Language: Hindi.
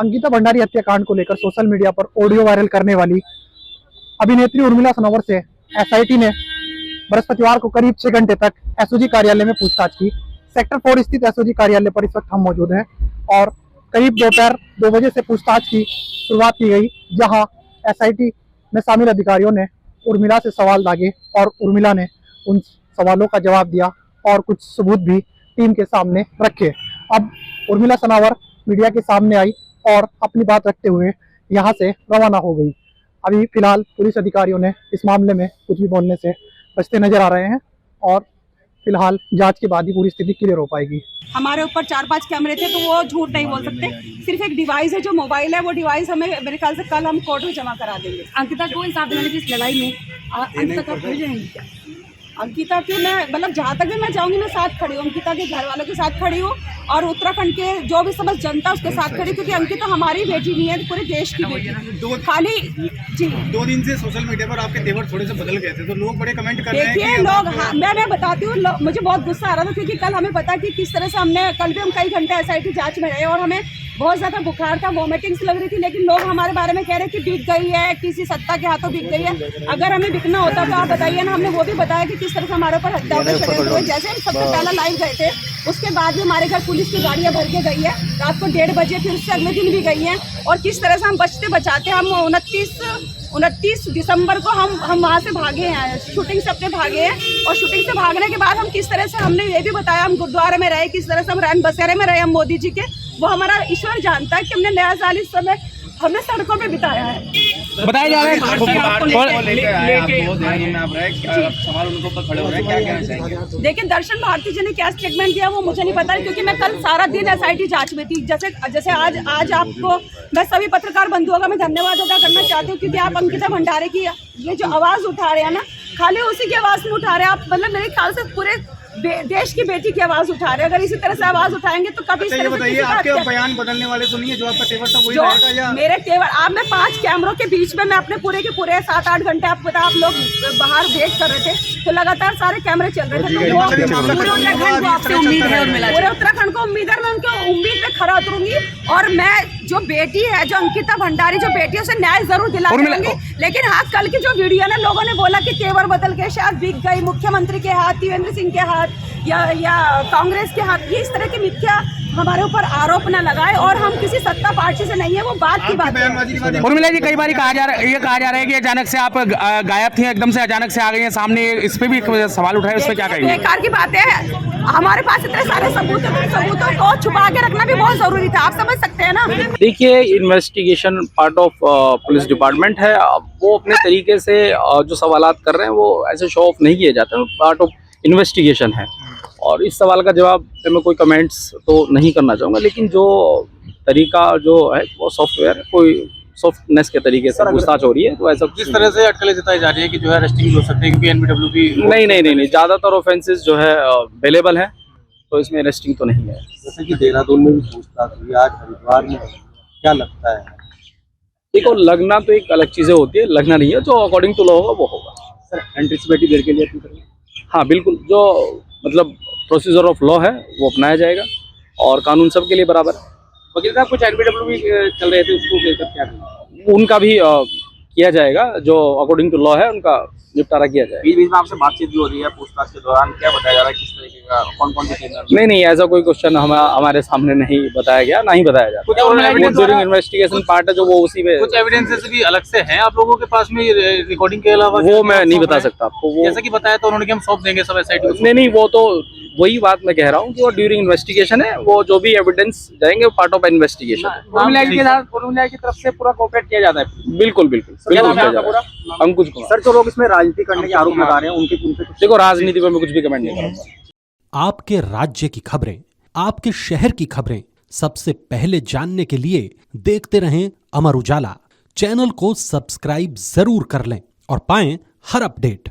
अंकिता भंडारी हत्याकांड को लेकर सोशल मीडिया पर ऑडियो वायरल करने वाली अभिनेत्री उर्मिला सनोवर से एसआईटी ने बृहस्पतिवार को करीब 6 घंटे तक एसओजी कार्यालय में पूछताछ की। सेक्टर 4 स्थित एसओजी कार्यालय पर इस वक्त हम मौजूद हैं और करीब दोपहर 2 बजे से पूछताछ की शुरुआत की गई, जहां एसआईटी में शामिल अधिकारियों ने उर्मिला से सवाल दागे और उर्मिला ने उन सवालों का जवाब दिया और कुछ सबूत भी टीम के सामने रखे। अब उर्मिला सनावर मीडिया के सामने आई और अपनी बात रखते हुए यहां से रवाना हो गई। अभी फिलहाल पुलिस अधिकारियों ने इस मामले में कुछ भी बोलने से बचते नजर आ रहे हैं और फिलहाल जांच के बाद ही पूरी स्थिति क्लियर हो पाएगी। हमारे ऊपर 4-5 कैमरे थे, तो वो झूठ नहीं बोल सकते। सिर्फ एक डिवाइस है जो मोबाइल है, वो डिवाइस हमें मेरे ख्याल से कल हम कोर्ट में जमा करा देंगे। अंकिता को इंसाफ दिलाने की इस लड़ाई में अंकिता कब भेज जाएंगी क्या? अंकिता की मैं मतलब जहाँ तक भी मैं जाऊँगी, मैं साथ खड़ी हूँ, अंकिता के घर वालों के साथ खड़ी हूँ और उत्तराखंड के जो भी समझ जनता उसके साथ खड़ी, क्योंकि अंकिता हमारी बेटी नहीं है, पूरे देश की बेटी खाली। जी 2 दिन से सोशल मीडिया पर आपके तेवर थोड़े से बदल गए थे, तो लोग बड़े कमेंट कर रहे हैं। देखिए लोग, हाँ मैं बताती हूँ, मुझे बहुत गुस्सा आ रहा था क्योंकि कल हमें पता कि किस तरह से हमने कल भी हम कई घंटे एसआईटी जांच में रहे और हमें बहुत ज़्यादा बुखार था, वॉमिटिंग्स लग रही थी, लेकिन लोग हमारे बारे में कह रहे हैं कि बिक गई है, किसी सत्ता के हाथों बिक गई है। अगर हमें बिकना होता तो आप बताइए ना। हमने वो भी बताया कि किस तरह से हमारे ऊपर हत्या के षड्यंत्र हुए। जैसे हम सबसे पहला लाइव गए थे, उसके बाद भी हमारे घर पुलिस की गाड़ियाँ भर के गई है, रात को 1:30 बजे, फिर उससे अगले दिन भी गई हैं। और किस तरह से हम बचते बचाते हम 29 दिसंबर को हम वहाँ से भागे हैं, शूटिंग से अपने भागे हैं। और शूटिंग से भागने के बाद हम किस तरह से, हमने ये भी बताया, हम गुरुद्वारे में रहे, किस तरह से हम रैन बसेरे में रहे, हम मोदी जी के, वो हमारा ईश्वर जानता है कि हमने नया साल इस समय हमने सड़कों पे बिताया है। बताया जा रहा है देखिए दर्शन भारती जी ने क्या स्टेटमेंट दिया वो मुझे नहीं पता, क्योंकि मैं कल सारा दिन एसआईटी जांच में थी। जैसे आज आपको मैं सभी पत्रकार बंधुओं का मैं धन्यवाद अदा करना चाहती हूँ, क्योंकि आप अंकिता भंडारी की ये जो आवाज़ उठा रहे हैं ना, खाली उसी की आवाज़ में उठा रहे हैं आप। मतलब मेरे ख्याल से पूरे देश की बेटी की आवाज उठा रहे हैं। अगर इसी तरह से आवाज उठाएंगे तो कभी ये बताइए, आपके बयान बदलने वाले तो नहीं है? जो आपका तेवर था वही रहेगा या मेरे तेवर? आप मैं 5 कैमरों के बीच में मैं अपने पूरे के पूरे 7-8 घंटे, आपको पता आप लोग बाहर वेट कर रहे थे, तो लगातार सारे कैमरे चल रहे थे। तो पूरे उत्तराखंड को आपसे उम्मीद है, पूरे उत्तराखंड को उम्मीद है, मैं उनकी उम्मीद पे खरा उतरूंगी और मैं जो बेटी है, जो अंकिता भंडारी जो बेटी है, उसे न्याय जरूर दिलाऊंगी। लेकिन हाँ, कल की जो वीडियो ना, लोगों ने बोला कि तेवर बदल के शायद बिक गई, मुख्यमंत्री के हाथ, त्रिवेंद्र सिंह के हाथ या कांग्रेस के हाथ, ये इस तरह की मिथ्या हमारे ऊपर आरोप न लगाए। और हम किसी सत्ता पार्टी से नहीं है, वो बात की बात है। उर्मिला जी, कई बार कहा जा रहा है कि अचानक से आप गायब थी, एकदम से अचानक से आ गई हैं सामने, इस पे भी सवाल उठाए, उस पर क्या कहेंगे? बेकार की बात है, हमारे पास इतने सारे सबूतों को छुपा के रखना भी बहुत जरूरी था, आप समझ सकते हैं ना। देखिए, investigation part of police department है। वो अपने तरीके से जो सवालात कर रहे हैं वो ऐसे शो ऑफ नहीं किए जाते, पार्ट ऑफ इन्वेस्टिगेशन है। और इस सवाल का जवाब मैं कोई कमेंट्स तो नहीं करना चाहूँगा, लेकिन जो तरीका जो है वो सॉफ्टवेयर, कोई सॉफ्टनेस के तरीके से पूछताछ हो रही है, तो ऐसा जिस तरह से अटकलें जताई जा रही है कि जो है अरेस्टिंग हो सकते हैं, क्योंकि एनबीडब्ल्यूपी नहीं, ज़्यादातर ऑफेंसेस जो है अवेलेबल हैं, तो इसमें अरेस्टिंग तो नहीं है। जैसे कि देहरादून में भी पूछताछ हुई, आज हरिद्वार में, क्या लगता है? देखो, लगना तो एक अलग चीज़ें होती है, लगना नहीं है, जो अकॉर्डिंग टू लॉ होगा वो होगा। सर, एंटिसिपेटरी देर के लिए हाँ बिल्कुल, जो मतलब प्रोसीजर ऑफ लॉ है वो अपनाया जाएगा और कानून सबके लिए बराबर है। वकील साहब, कुछ एनबीडब्ल्यू भी चल रहे थे, उसको लेकर क्या करें? उनका भी किया जाएगा, जो अकॉर्डिंग टू लॉ है उनका निपटारा किया जाएगा। बीच बीच में आपसे बातचीत भी हो रही है पूछताछ के दौरान, क्या बताया जा रहा है, किस तरीके का, कौन कौन सी? नहीं, ऐसा कोई क्वेश्चन हमारे सामने नहीं बताया गया, ना ही बताया जाता। ड्यूरिंग इन्वेस्टिगेशन पार्ट है जो वो उसी में कुछ एविडेंसेस भी अलग से हैं आप लोगों के पास में रिकॉर्डिंग के अलावा? वो मैं नहीं बता सकता आपको। वो जैसा कि बताया तो उन्होंने कि हम सौंप देंगे सब एसआईटी को। नहीं, वो तो वही बात मैं कह रहा हूँ कि वो ड्यूरिंग इन्वेस्टिगेशन है, वो जो भी एविडेंस जाएंगे वो पार्ट ऑफ इन्वेस्टिगेशन। उर्मिला की तरफ से पूरा कोऑपरेट किया जाता है? बिल्कुल अंकुश कुमार। सर, जो लोग इसमें राजनीति करने के आरोप लगा रहे हैं, उनके देखो, राजनीति पर मैं कुछ भी कमेंट नहीं करूँगा। आपके राज्य की खबरें, आपके शहर की खबरें सबसे पहले जानने के लिए देखते रहें अमर उजाला। चैनल को सब्सक्राइब जरूर कर लें और पाएं हर अपडेट।